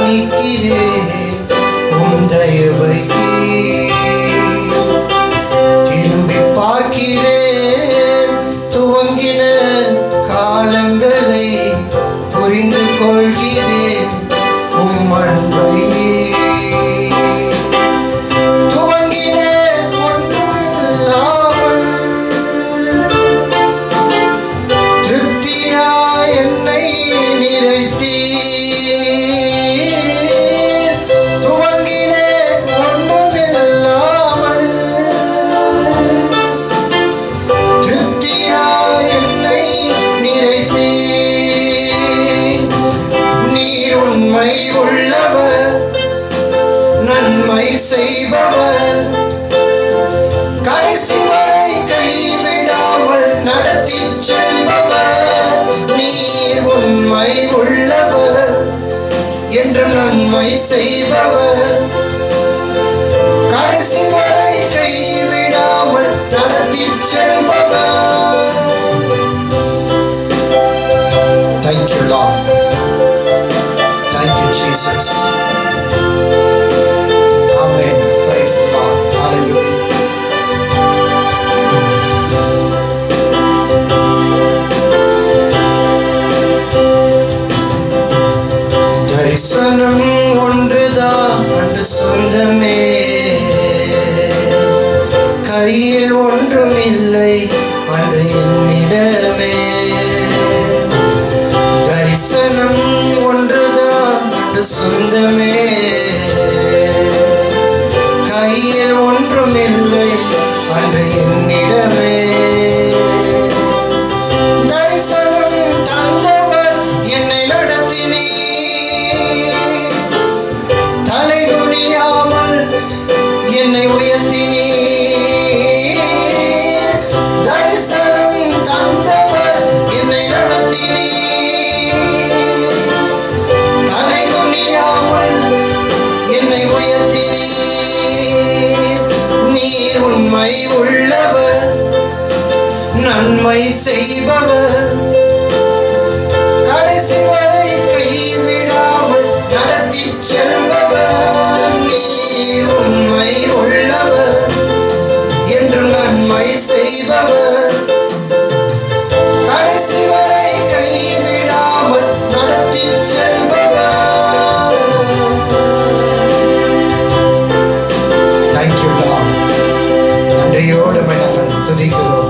தியானிக்கிறேன் உம் தயவை திரும்பி பார்க்கிறேன். துவங்கின காலங்களை புரிந்து கொள்கிறேன் உம் அன்பை. துவங்கின ஒன்றுமில்லாமல் திருப்தியா என்னை நிறைத்தீர். துவங்கின ஒன்றுமில்லாமல் திருப்தியா என்னை நிறைத்தீர். நீர் உண்மை உள்ளவர், நன்மை செய்பவர், கடைசி வரை கைவிடாமல் நடத்தி செல்பவர். நீர் உண்மை உள்ளவர், என்று நன்மை செய்பவர், கடைசி வரை கைவிடாமல் நடத்தி செல்பவர். Thank you, Lord. Thank you, Jesus. Amen. Praise the Lord. Hallelujah. தரிசனம் ஒன்றுதான் அன்று சொந்தமே, கையில் ஒன்றுமில்லை அன்று என்னிடமே. தரிசனம் ஒன்றுதான் அன்று சொந்தமே, கையில் ஒன்றுமில்லை அன்று என்னிடமே. தரிசனம் தந்தவர் என்னை நடத்தினீர், தலைகுனியாமல் என்னை உயர்த்தினீர். தரிசனம் தந்தவர் என்னை நடத்தினீர், தலைகுனியாமல் என்னை உயர்த்தினீர். நீர் உண்மை உள்ளவர், நன்மை செய்பவர், கடைசி வரை கைவிடாமல் நடத்தி செல்பவர். நீர் உண்மை உள்ளவர், என்று நன்மை செய்பவர், கடைசி வரை கைவிடாமல் நடத்தி செல்பவர். Thank you, Lord. நன்றியோடு நாங்கள் துதிக்கிறோம்,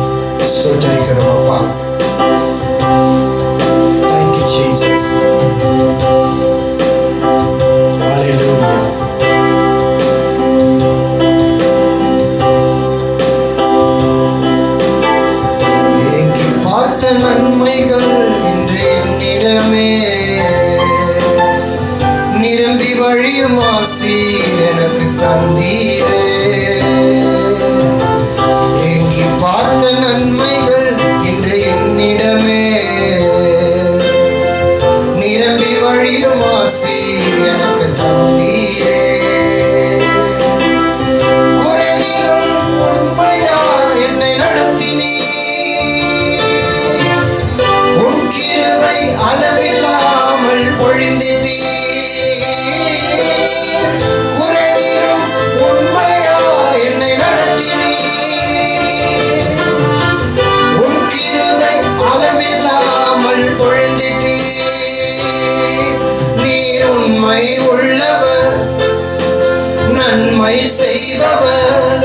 ஸ்தோத்திரிக்கிறோம் அப்பா. Thank you, Jesus. Hallelujah. ஏங்கி பார்த்த நன்மைகள் இன்று என்னிடமே, நிரம்பி வழியும் ஆசீர் எனக்கு தந்தீரே. ஏங்கி பார்த்த நன்மைகள் இன்று என்னிடமே, நிரம்பி வழியும் ஆசீர் எனக்கு தந்தீரே. குறைவிலும் உண்மையா என்னை நடத்தினீர், உன் கிருபை அளவில்லாமல் பொழிந்திட்டீர். குறைவிலும் உண்மையா என்னை நடத்தினீர், உன் கிருபை அளவில்லாமல் பொழிந்திட்டீர். நீர் உண்மை உள்ளவர், நன்மை செய்பவர்,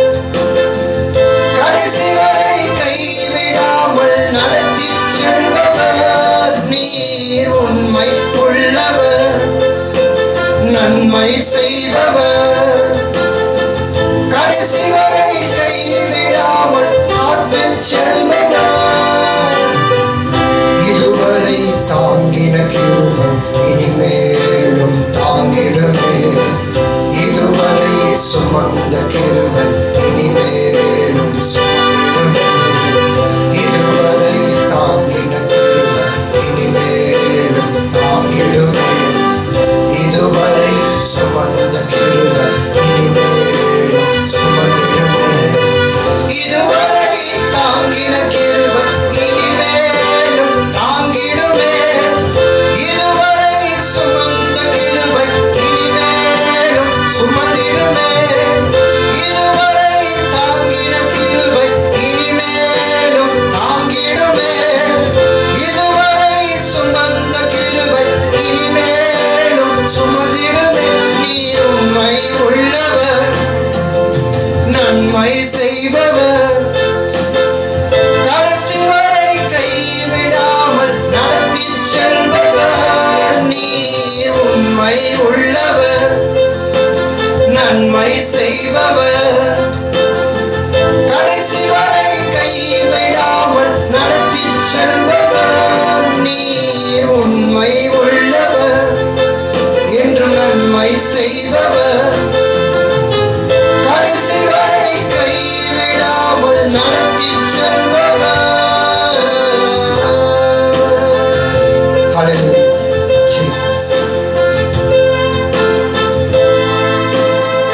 கடைசி வரை கைவிடாமல் நடத்தி செல்பவர். நீர் உண்மை உள்ளவர், நன்மை செய்பவர், கடைசி வரை கைவிடாமல் காத்துச் செல்பவர். இதுவரை தாங்கின கிருபை இனிமேலும் தாங்கிடுமே, இதுவரை சுமந்த கிருபை இனிமேலும் சுமந்திடுமே. இதுவரை தாங்கின கிருபை இனிமேலும் தாங்கிடுமே, இதுவரை சுமந்த கிருபை இனிமேலும் சுமந்திடுமே. இதுவரை தாங்கின கிருபை இனிமேலும் தாங்கிடுமே, இதுவரை சுமந்த கிருபை செய்பவர் கடைசி